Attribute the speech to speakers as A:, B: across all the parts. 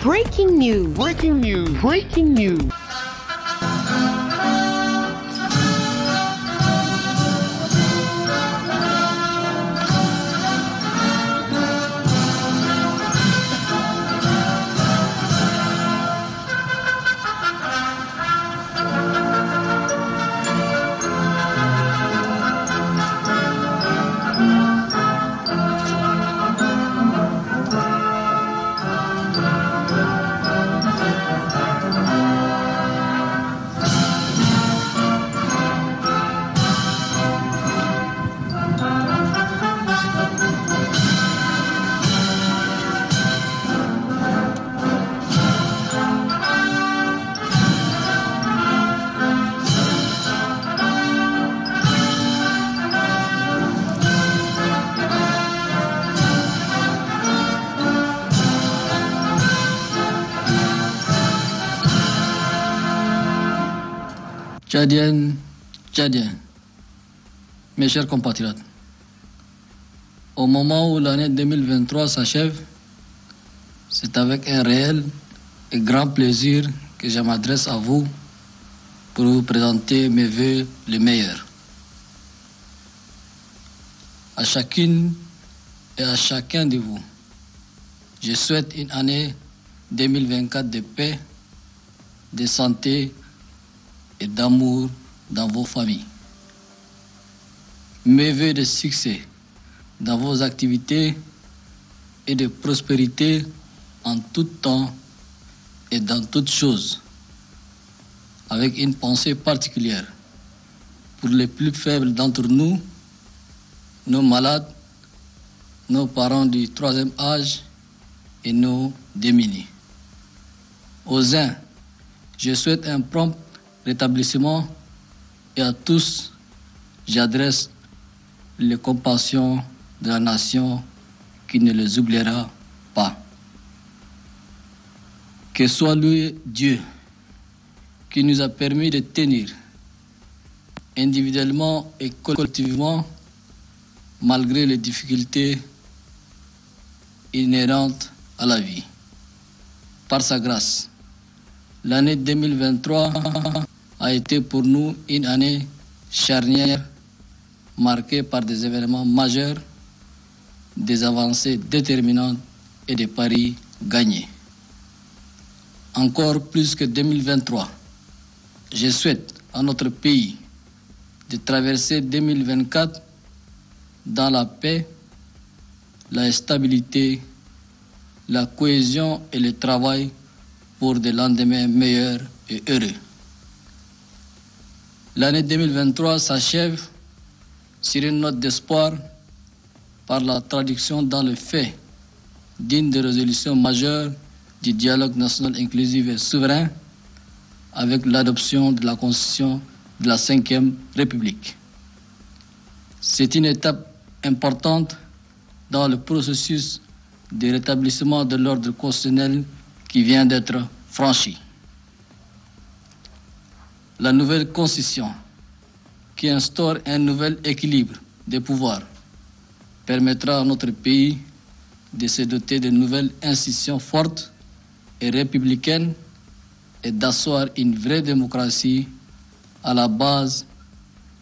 A: Breaking news.
B: Breaking news.
A: Breaking news.
C: Tchadiennes, Tchadiens, mes chers compatriotes, au moment où l'année 2023 s'achève, c'est avec un réel et grand plaisir que je m'adresse à vous pour vous présenter mes vœux les meilleurs. À chacune et à chacun de vous, je souhaite une année 2024 de paix, de santé et d'amour dans vos familles. Mes vœux de succès dans vos activités et de prospérité en tout temps et dans toutes choses, avec une pensée particulière pour les plus faibles d'entre nous, nos malades, nos parents du troisième âge et nos démunis. Aux uns, je souhaite un prompt rétablissement et à tous, j'adresse les compassions de la nation qui ne les oubliera pas. Que soit loué Dieu qui nous a permis de tenir individuellement et collectivement malgré les difficultés inhérentes à la vie. Par sa grâce, l'année 2023 a été pour nous une année charnière marquée par des événements majeurs, des avancées déterminantes et des paris gagnés. Encore plus que 2023, je souhaite à notre pays de traverser 2024 dans la paix, la stabilité, la cohésion et le travail pour des lendemains meilleurs et heureux. L'année 2023 s'achève sur une note d'espoir par la traduction dans le fait d'une des résolutions majeures du dialogue national inclusif et souverain avec l'adoption de la Constitution de la Ve République. C'est une étape importante dans le processus de rétablissement de l'ordre constitutionnel qui vient d'être franchi. La nouvelle Constitution, qui instaure un nouvel équilibre des pouvoirs, permettra à notre pays de se doter de nouvelles institutions fortes et républicaines et d'asseoir une vraie démocratie à la base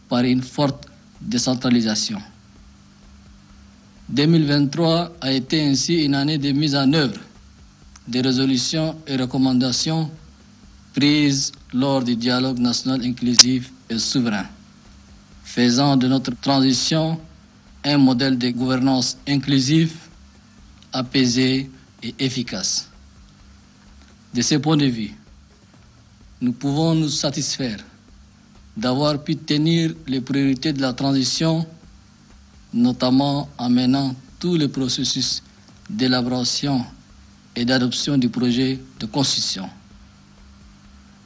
C: par une forte décentralisation. 2023 a été ainsi une année de mise en œuvre des résolutions et recommandations prises lors du dialogue national inclusif et souverain, faisant de notre transition un modèle de gouvernance inclusive, apaisé et efficace. De ce point de vue, nous pouvons nous satisfaire d'avoir pu tenir les priorités de la transition, notamment en menant tous les processus d'élaboration et d'adoption du projet de constitution.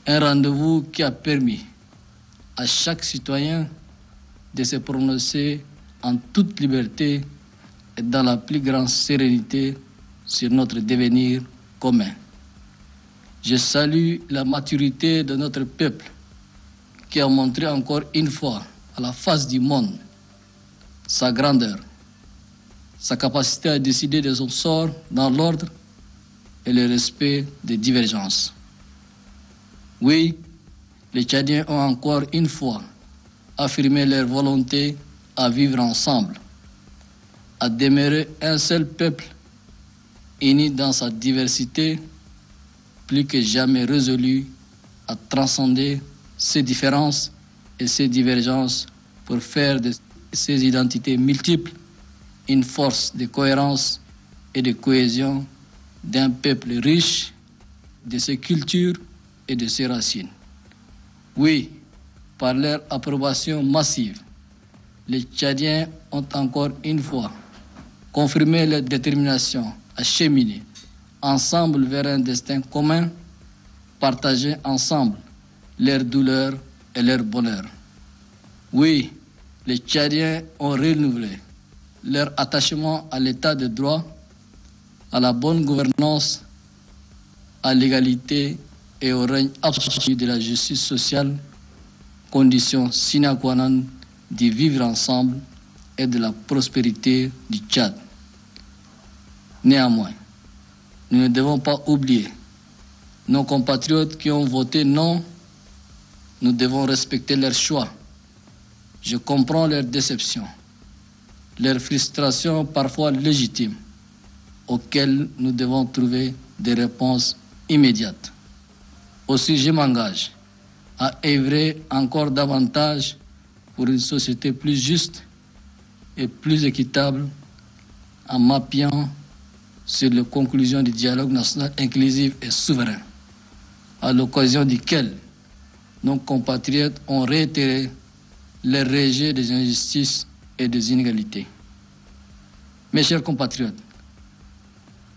C: Un rendez-vous qui a permis à chaque citoyen de se prononcer en toute liberté et dans la plus grande sérénité sur notre devenir commun. Je salue la maturité de notre peuple qui a montré encore une fois à la face du monde sa grandeur, sa capacité à décider de son sort dans l'ordre et le respect des divergences. Oui, les Tchadiens ont encore une fois affirmé leur volonté à vivre ensemble, à demeurer un seul peuple, uni dans sa diversité, plus que jamais résolu à transcender ces différences et ces divergences pour faire de ces identités multiples une force de cohérence et de cohésion d'un peuple riche de ses cultures et de ses racines. Oui, par leur approbation massive, les Tchadiens ont encore une fois confirmé leur détermination à cheminer ensemble vers un destin commun, partager ensemble leurs douleurs et leur bonheur. Oui, les Tchadiens ont renouvelé leur attachement à l'état de droit, à la bonne gouvernance, à l'égalité et au règne absolu de la justice sociale, condition sine qua non du vivre ensemble et de la prospérité du Tchad. Néanmoins, nous ne devons pas oublier nos compatriotes qui ont voté non. Nous devons respecter leur choix. Je comprends leur déception, leur frustration parfois légitime, auxquelles nous devons trouver des réponses immédiates. Aussi, je m'engage à œuvrer encore davantage pour une société plus juste et plus équitable en m'appuyant sur les conclusions du dialogue national inclusif et souverain, à l'occasion duquel nos compatriotes ont réitéré le rejet des injustices et des inégalités. Mes chers compatriotes,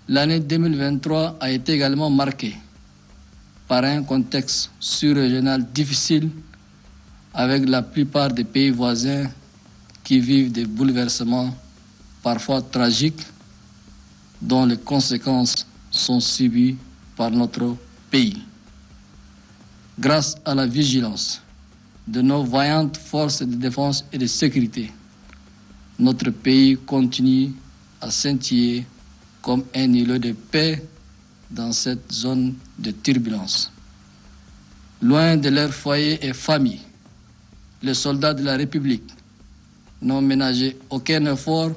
C: l'année 2023 a été également marquée par un contexte sous-régional difficile avec la plupart des pays voisins qui vivent des bouleversements parfois tragiques dont les conséquences sont subies par notre pays. Grâce à la vigilance de nos vaillantes forces de défense et de sécurité, notre pays continue à scintiller comme un îlot de paix dans cette zone de turbulence. Loin de leurs foyers et familles, les soldats de la République n'ont ménagé aucun effort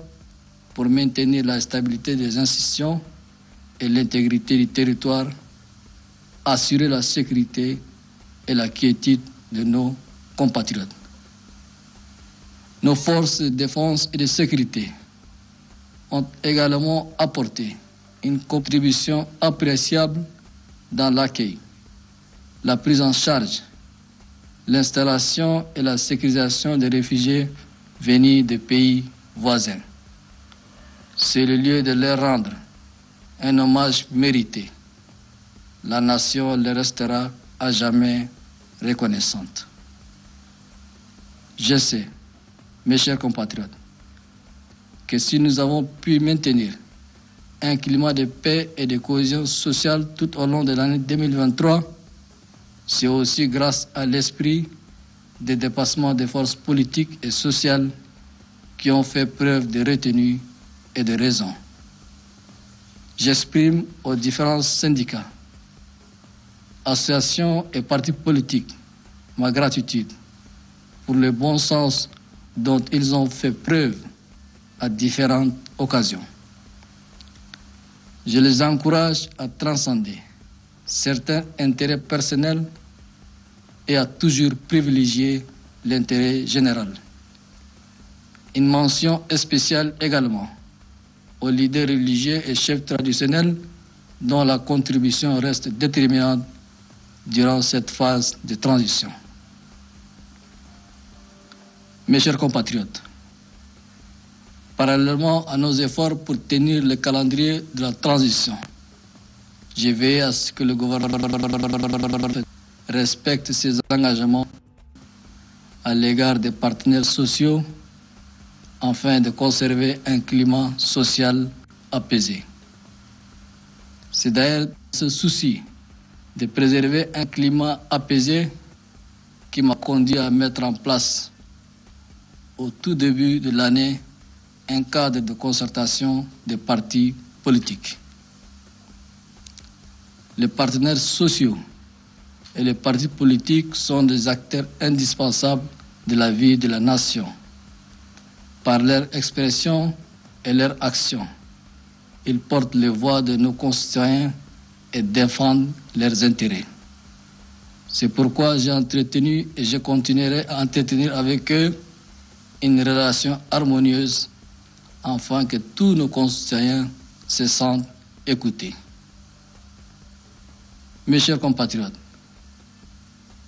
C: pour maintenir la stabilité des institutions et l'intégrité du territoire, assurer la sécurité et la quiétude de nos compatriotes. Nos forces de défense et de sécurité ont également apporté une contribution appréciable dans l'accueil, la prise en charge, l'installation et la sécurisation des réfugiés venus des pays voisins. C'est le lieu de leur rendre un hommage mérité. La nation leur restera à jamais reconnaissante. Je sais, mes chers compatriotes, que si nous avons pu maintenir un climat de paix et de cohésion sociale tout au long de l'année 2023, c'est aussi grâce à l'esprit de dépassement des forces politiques et sociales qui ont fait preuve de retenue et de raison. J'exprime aux différents syndicats, associations et partis politiques ma gratitude pour le bon sens dont ils ont fait preuve à différentes occasions. Je les encourage à transcender certains intérêts personnels et à toujours privilégier l'intérêt général. Une mention spéciale également aux leaders religieux et chefs traditionnels dont la contribution reste déterminante durant cette phase de transition. Mes chers compatriotes, parallèlement à nos efforts pour tenir le calendrier de la transition, je veille à ce que le gouvernement respecte ses engagements à l'égard des partenaires sociaux afin de conserver un climat social apaisé. C'est d'ailleurs ce souci de préserver un climat apaisé qui m'a conduit à mettre en place au tout début de l'année un cadre de concertation des partis politiques. Les partenaires sociaux et les partis politiques sont des acteurs indispensables de la vie de la nation. Par leur expression et leur action, ils portent les voix de nos concitoyens et défendent leurs intérêts. C'est pourquoi j'ai entretenu et je continuerai à entretenir avec eux une relation harmonieuse afin que tous nos concitoyens se sentent écoutés. Mes chers compatriotes,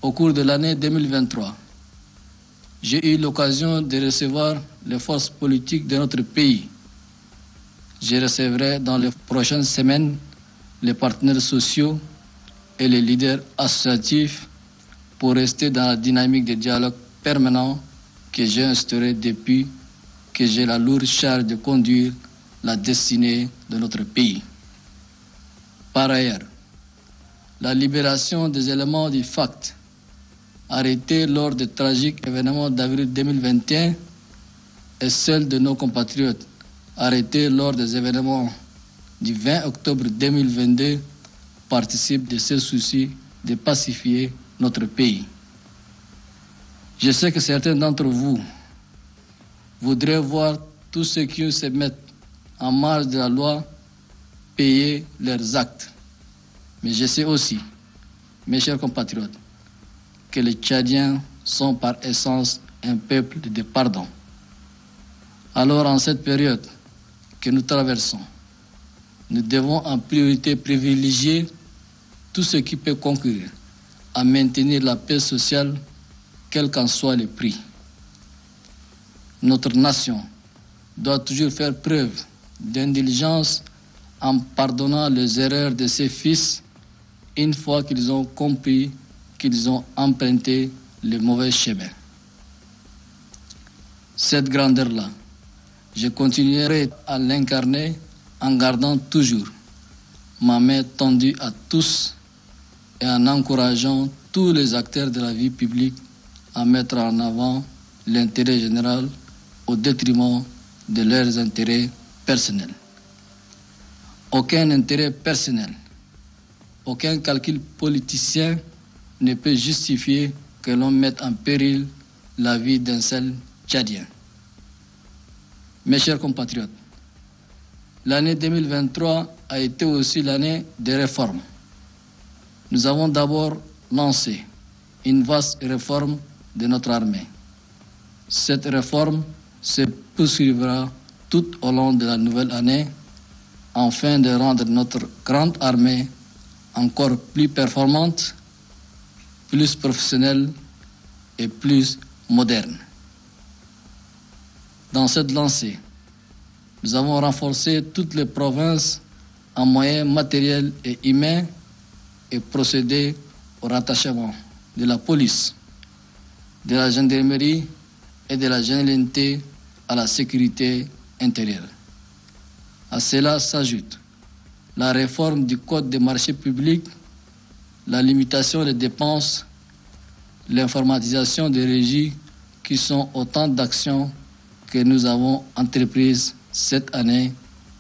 C: au cours de l'année 2023, j'ai eu l'occasion de recevoir les forces politiques de notre pays. Je recevrai dans les prochaines semaines les partenaires sociaux et les leaders associatifs pour rester dans la dynamique de dialogue permanent que j'ai instauré depuis que j'ai la lourde charge de conduire la destinée de notre pays. Par ailleurs, la libération des éléments du FACT arrêtés lors des tragiques événements d'avril 2021 et celle de nos compatriotes arrêtés lors des événements du 20 octobre 2022 participent de ce souci de pacifier notre pays. Je sais que certains d'entre vous voudraient voir tous ceux qui se mettent en marge de la loi payer leurs actes. Mais je sais aussi, mes chers compatriotes, que les Tchadiens sont par essence un peuple de pardon. Alors en cette période que nous traversons, nous devons en priorité privilégier tout ce qui peut concourir à maintenir la paix sociale, quel qu'en soit le prix. Notre nation doit toujours faire preuve d'indulgence en pardonnant les erreurs de ses fils une fois qu'ils ont compris qu'ils ont emprunté le mauvais chemin. Cette grandeur-là, je continuerai à l'incarner en gardant toujours ma main tendue à tous et en encourageant tous les acteurs de la vie publique à mettre en avant l'intérêt général au détriment de leurs intérêts personnels. Aucun intérêt personnel, aucun calcul politicien ne peut justifier que l'on mette en péril la vie d'un seul Tchadien. Mes chers compatriotes, l'année 2023 a été aussi l'année des réformes. Nous avons d'abord lancé une vaste réforme de notre armée. Cette réforme se poursuivra tout au long de la nouvelle année afin de rendre notre grande armée encore plus performante, plus professionnelle et plus moderne. Dans cette lancée, nous avons renforcé toutes les provinces en moyens matériels et humains et procédé au rattachement de la police, de la gendarmerie et de la généralité à la sécurité intérieure. À cela s'ajoute la réforme du Code des marchés publics, la limitation des dépenses, l'informatisation des régies qui sont autant d'actions que nous avons entreprises cette année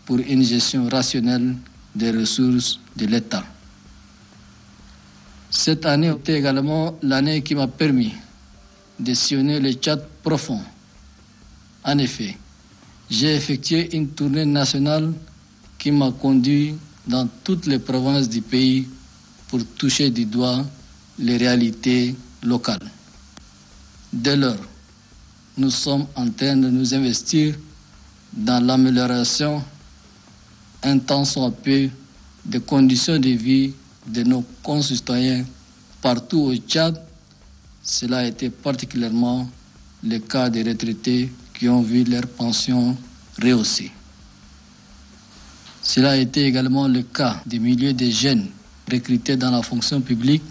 C: pour une gestion rationnelle des ressources de l'État. Cette année était également l'année qui m'a permis de sillonner le Tchad profond. En effet, j'ai effectué une tournée nationale qui m'a conduit dans toutes les provinces du pays pour toucher du doigt les réalités locales. Dès lors, nous sommes en train de nous investir dans l'amélioration, un tant soit peu, des conditions de vie de nos concitoyens partout au Tchad. Cela a été particulièrement le cas des retraités qui ont vu leurs pensions rehaussées. Cela a été également le cas des milliers de jeunes recrutés dans la fonction publique,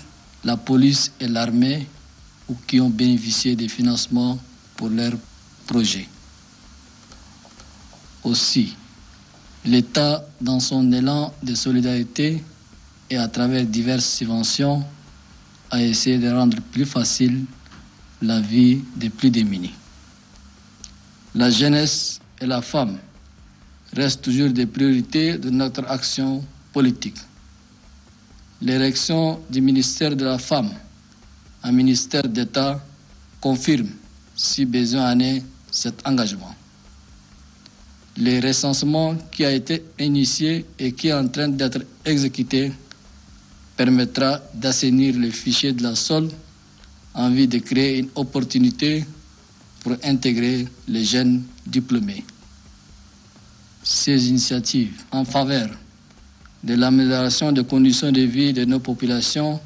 C: la police et l'armée, ou qui ont bénéficié des financements pour leurs projets. Aussi, l'État, dans son élan de solidarité et à travers diverses subventions, a essayé de rendre plus facile la vie des plus démunis. La jeunesse et la femme restent toujours des priorités de notre action politique. L'érection du ministère de la Femme un ministère d'État confirme, si besoin en est, cet engagement. Le recensement qui a été initié et qui est en train d'être exécuté permettra d'assainir le fichier de la SOL en vue de créer une opportunité pour intégrer les jeunes diplômés. Ces initiatives en faveur de l'amélioration des conditions de vie de nos populations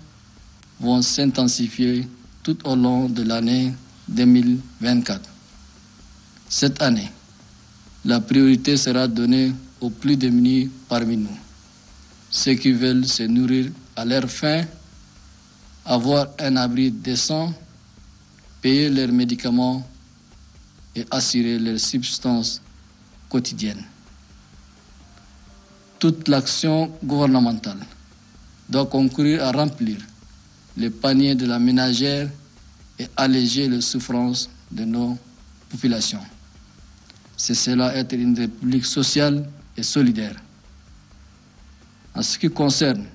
C: vont s'intensifier tout au long de l'année 2024. Cette année, la priorité sera donnée aux plus démunis parmi nous, ceux qui veulent se nourrir à leur faim, avoir un abri décent, payer leurs médicaments et assurer leur subsistance quotidienne. Toute l'action gouvernementale doit concourir à remplir le panier de la ménagère et alléger les souffrances de nos populations. C'est cela être une république sociale et solidaire. En ce qui concerne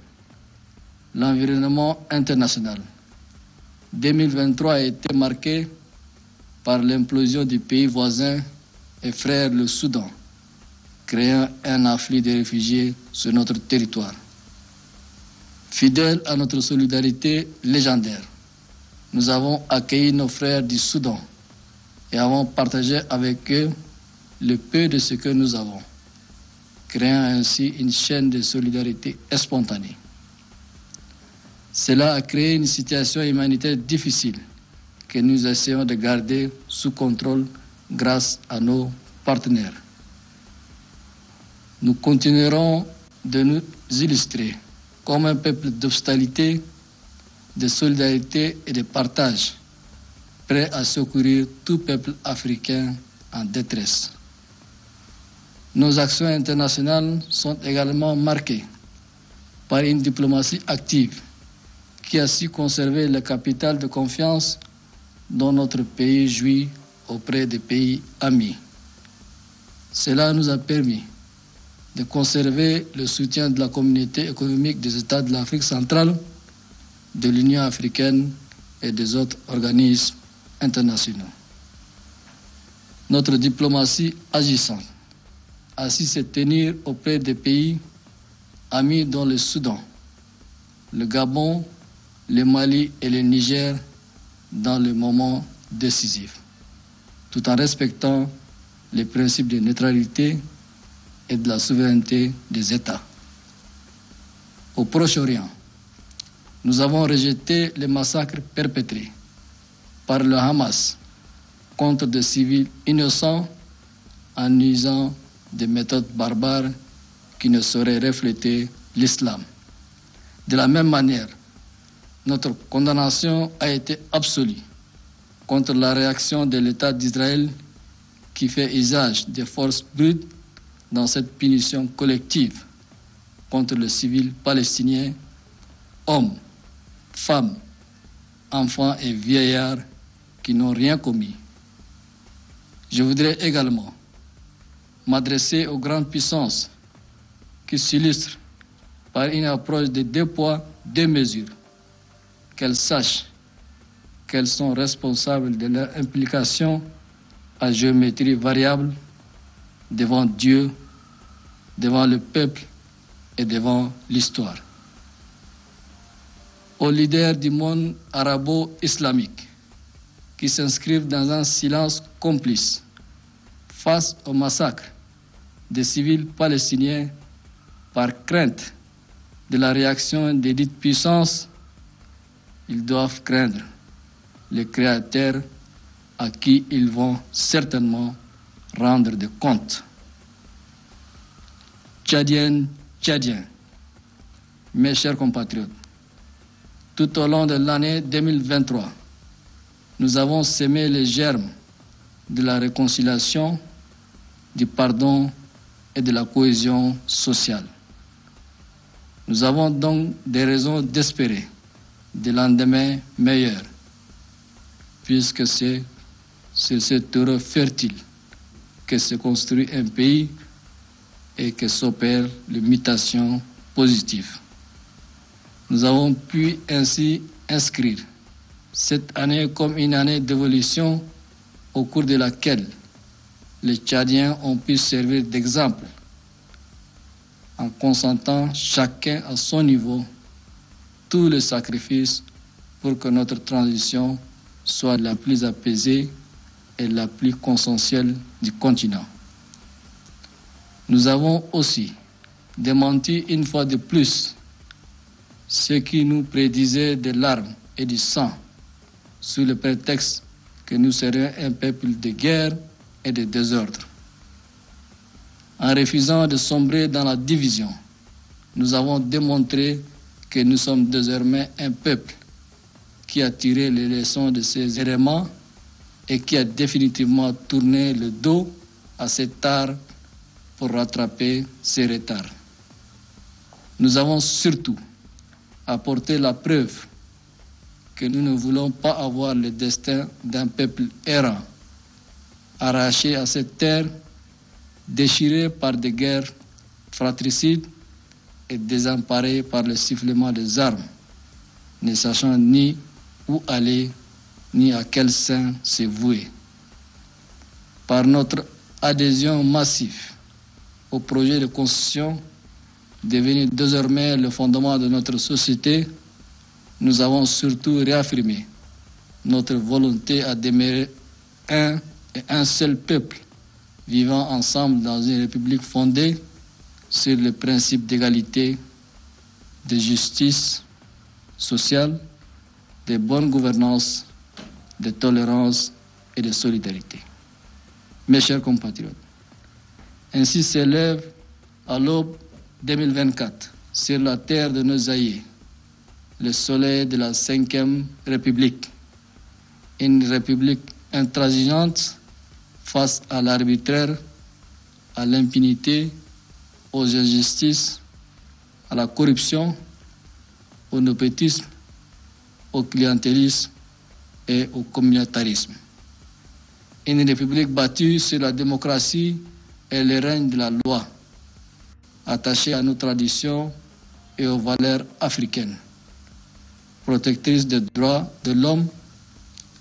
C: l'environnement international, 2023 a été marqué par l'implosion du pays voisin et frère le Soudan, créant un afflux de réfugiés sur notre territoire. Fidèles à notre solidarité légendaire, nous avons accueilli nos frères du Soudan et avons partagé avec eux le peu de ce que nous avons, créant ainsi une chaîne de solidarité spontanée. Cela a créé une situation humanitaire difficile que nous essayons de garder sous contrôle grâce à nos partenaires. Nous continuerons de nous illustrer comme un peuple d'hospitalité, de solidarité et de partage, prêt à secourir tout peuple africain en détresse. Nos actions internationales sont également marquées par une diplomatie active qui a su conserver le capital de confiance dont notre pays jouit auprès des pays amis. Cela nous a permis de conserver le soutien de la communauté économique des États de l'Afrique centrale, de l'Union africaine et des autres organismes internationaux. Notre diplomatie agissante a su se tenir auprès des pays amis dont le Soudan, le Gabon, le Mali et le Niger dans les moments décisifs, tout en respectant les principes de neutralité et de la souveraineté des États. Au Proche-Orient, nous avons rejeté les massacres perpétrés par le Hamas contre des civils innocents en usant des méthodes barbares qui ne sauraient refléter l'islam. De la même manière, notre condamnation a été absolue contre la réaction de l'État d'Israël qui fait usage des forces brutes dans cette punition collective contre les civils palestiniens, hommes, femmes, enfants et vieillards qui n'ont rien commis. Je voudrais également m'adresser aux grandes puissances qui s'illustrent par une approche de deux poids, deux mesures. Qu'elles sachent qu'elles sont responsables de leur implication à géométrie variable devant Dieu, devant le peuple et devant l'histoire. Aux leaders du monde arabo-islamique qui s'inscrivent dans un silence complice face au massacre des civils palestiniens par crainte de la réaction des dites puissances, ils doivent craindre le Créateur à qui ils vont certainement rendre des comptes. Tchadiennes, Tchadiens, mes chers compatriotes, tout au long de l'année 2023, nous avons sémé les germes de la réconciliation, du pardon et de la cohésion sociale. Nous avons donc des raisons d'espérer des lendemains meilleurs, puisque c'est sur ce terreau fertile que se construit un pays et que s'opèrent les mutations positives. Nous avons pu ainsi inscrire cette année comme une année d'évolution au cours de laquelle les Tchadiens ont pu servir d'exemple en consentant chacun à son niveau tous les sacrifices pour que notre transition soit la plus apaisée et la plus consensuelle du continent. Nous avons aussi démenti une fois de plus ceux qui nous prédisaient des larmes et du sang sous le prétexte que nous serions un peuple de guerre et de désordre. En refusant de sombrer dans la division, nous avons démontré que nous sommes désormais un peuple qui a tiré les leçons de ces éléments et qui a définitivement tourné le dos à cet art pour rattraper ses retards. Nous avons surtout apporté la preuve que nous ne voulons pas avoir le destin d'un peuple errant, arraché à cette terre, déchiré par des guerres fratricides et désemparé par le sifflement des armes, ne sachant ni où aller, ni à quel sein se vouer. Par notre adhésion massive au projet de constitution, devenu désormais le fondement de notre société, nous avons surtout réaffirmé notre volonté à demeurer un et un seul peuple, vivant ensemble dans une république fondée sur le principe d'égalité, de justice sociale, de bonne gouvernance, de tolérance et de solidarité. Mes chers compatriotes, ainsi s'élève à l'aube 2024 sur la terre de nos aïeux le soleil de la Ve République, une république intransigeante face à l'arbitraire, à l'impunité, aux injustices, à la corruption, au népotisme, au clientélisme et au communautarisme. Une république bâtie sur la démocratie et le règne de la loi, attachée à nos traditions et aux valeurs africaines, protectrice des droits de l'homme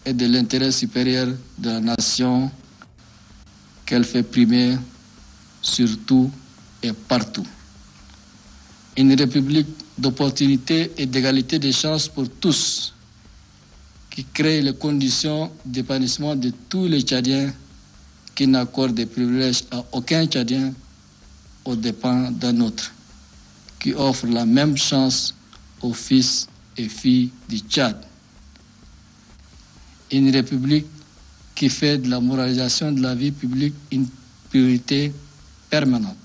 C: et de l'intérêt supérieur de la nation qu'elle fait primer surtout et partout. Une république d'opportunité et d'égalité des chances pour tous, qui crée les conditions d'épanouissement de tous les Tchadiens, qui n'accorde des privilèges à aucun Tchadien aux dépens d'un autre, qui offre la même chance aux fils et filles du Tchad. Une république qui fait de la moralisation de la vie publique une priorité permanente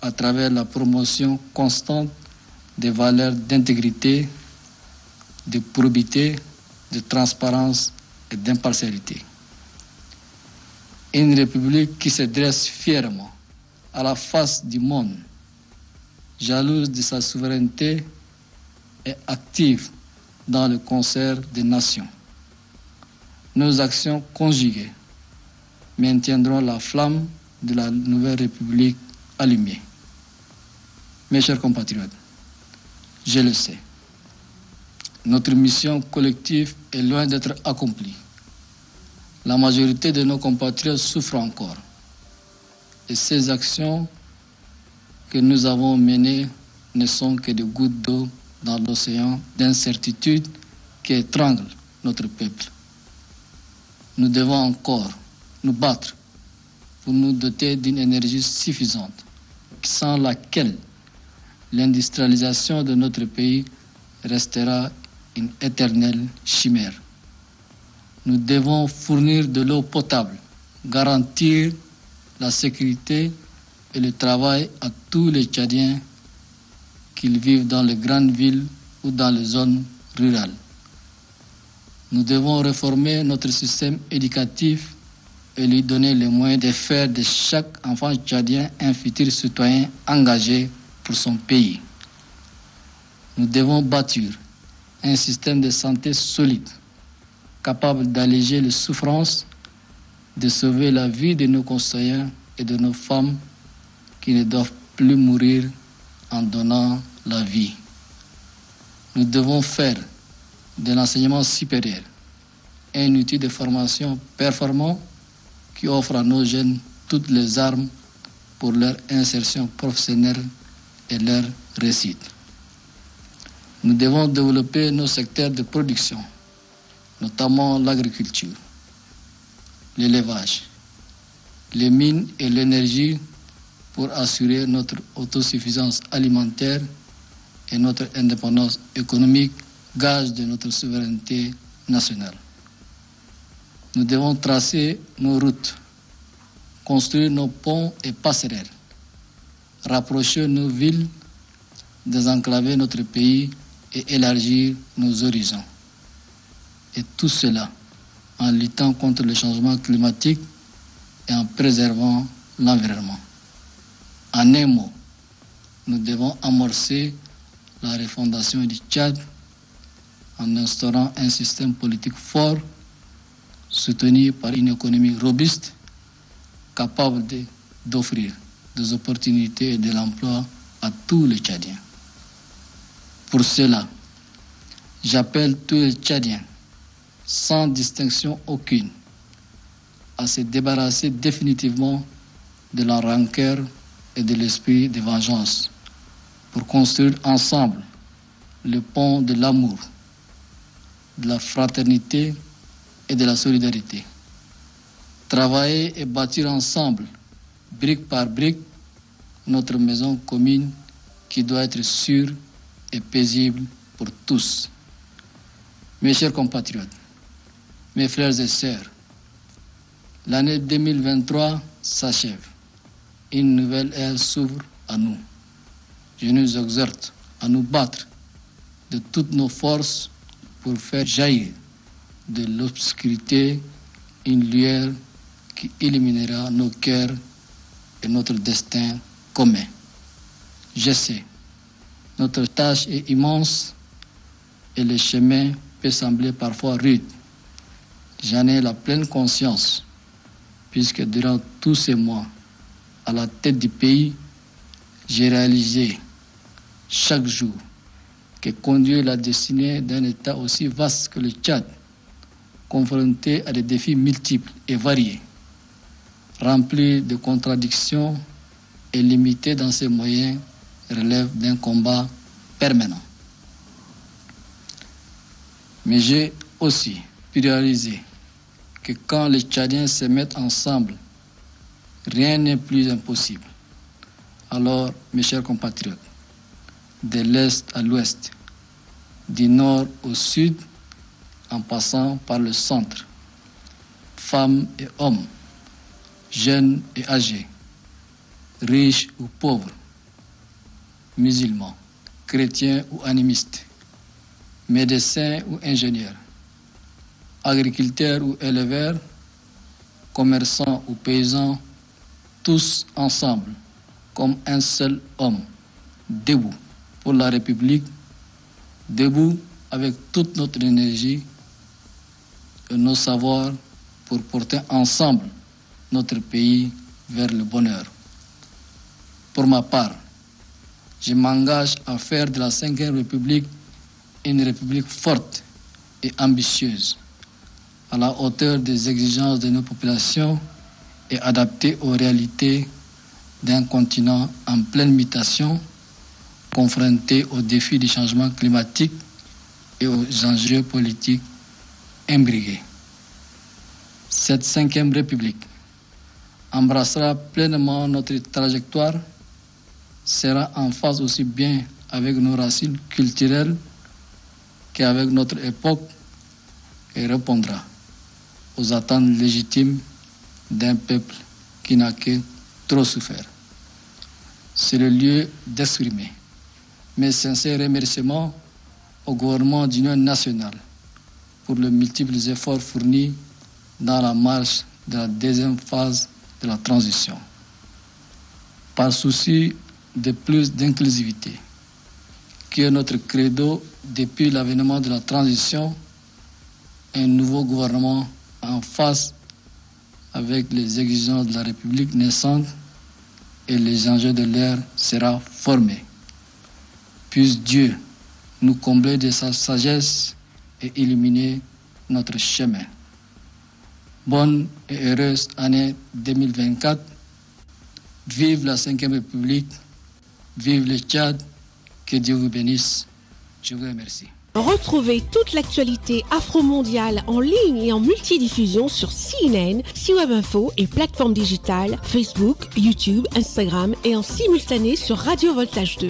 C: à travers la promotion constante des valeurs d'intégrité, de probité, de transparence et d'impartialité. Une république qui se dresse fièrement à la face du monde, jalouse de sa souveraineté et active dans le concert des nations. Nos actions conjuguées maintiendront la flamme de la nouvelle République allumée. Mes chers compatriotes, je le sais, notre mission collective est loin d'être accomplie. La majorité de nos compatriotes souffrent encore. Et ces actions que nous avons menées ne sont que des gouttes d'eau dans l'océan d'incertitude qui étrangle notre peuple. Nous devons encore nous battre pour nous doter d'une énergie suffisante, sans laquelle l'industrialisation de notre pays restera une éternelle chimère. Nous devons fournir de l'eau potable, garantir la sécurité et le travail à tous les Tchadiens, qu'ils vivent dans les grandes villes ou dans les zones rurales. Nous devons réformer notre système éducatif et lui donner les moyens de faire de chaque enfant tchadien un futur citoyen engagé pour son pays. Nous devons bâtir un système de santé solide, capable d'alléger les souffrances, de sauver la vie de nos concitoyens et de nos femmes qui ne doivent plus mourir en donnant la vie. Nous devons faire de l'enseignement supérieur un outil de formation performant qui offre à nos jeunes toutes les armes pour leur insertion professionnelle et leur réussite. Nous devons développer nos secteurs de production, notamment l'agriculture, l'élevage, les mines et l'énergie pour assurer notre autosuffisance alimentaire et notre indépendance économique, gage de notre souveraineté nationale. Nous devons tracer nos routes, construire nos ponts et passerelles, rapprocher nos villes, désenclaver notre pays et élargir nos horizons. Et tout cela en luttant contre le changement climatique et en préservant l'environnement. En un mot, nous devons amorcer la refondation du Tchad en instaurant un système politique fort, soutenu par une économie robuste, capable d'offrir des opportunités et de l'emploi à tous les Tchadiens. Pour cela, j'appelle tous les Tchadiens, sans distinction aucune, à se débarrasser définitivement de la rancœur et de l'esprit de vengeance pour construire ensemble le pont de l'amour, de la fraternité et de la solidarité. Travailler et bâtir ensemble, brique par brique, notre maison commune qui doit être sûre et paisible pour tous. Mes chers compatriotes, mes frères et sœurs, l'année 2023 s'achève. Une nouvelle ère s'ouvre à nous. Je nous exhorte à nous battre de toutes nos forces pour faire jaillir de l'obscurité une lueur qui illuminera nos cœurs et notre destin commun. Je sais, notre tâche est immense et le chemin peut sembler parfois rude. J'en ai la pleine conscience, puisque durant tous ces mois, à la tête du pays, j'ai réalisé chaque jour que conduire la destinée d'un État aussi vaste que le Tchad, confronté à des défis multiples et variés, rempli de contradictions et limité dans ses moyens, relève d'un combat permanent. Mais j'ai aussi pu réaliser que quand les Tchadiens se mettent ensemble, rien n'est plus impossible. Alors, mes chers compatriotes, de l'Est à l'Ouest, du Nord au Sud, en passant par le centre, femmes et hommes, jeunes et âgés, riches ou pauvres, musulmans, chrétiens ou animistes, médecins ou ingénieurs, agriculteurs ou éleveurs, commerçants ou paysans, tous ensemble, comme un seul homme, debout pour la République, debout avec toute notre énergie et nos savoirs pour porter ensemble notre pays vers le bonheur. Pour ma part, je m'engage à faire de la Ve République une République forte et ambitieuse, à la hauteur des exigences de nos populations et adaptée aux réalités d'un continent en pleine mutation, confronté aux défis du changement climatique et aux enjeux politiques imbriqués. Cette Ve République embrassera pleinement notre trajectoire, sera en phase aussi bien avec nos racines culturelles qu'avec notre époque et répondra aux attentes légitimes d'un peuple qui n'a que trop souffert. C'est le lieu d'exprimer mes sincères remerciements au gouvernement d'union nationale pour les multiples efforts fournis dans la marche de la deuxième phase de la transition. Par souci de plus d'inclusivité, qui est notre credo depuis l'avènement de la transition, un nouveau gouvernement en phase avec les exigences de la République naissante et les enjeux de l'ère sera formé. Puisse Dieu nous combler de sa sagesse et illuminer notre chemin. Bonne et heureuse année 2024. Vive la 5e République. Vive le Tchad. Que Dieu vous bénisse. Je vous remercie.
A: Retrouvez toute l'actualité afro-mondiale en ligne et en multidiffusion sur CNN, C-Web Info et plateformes digitales, Facebook, YouTube, Instagram et en simultané sur Radio Voltage 2.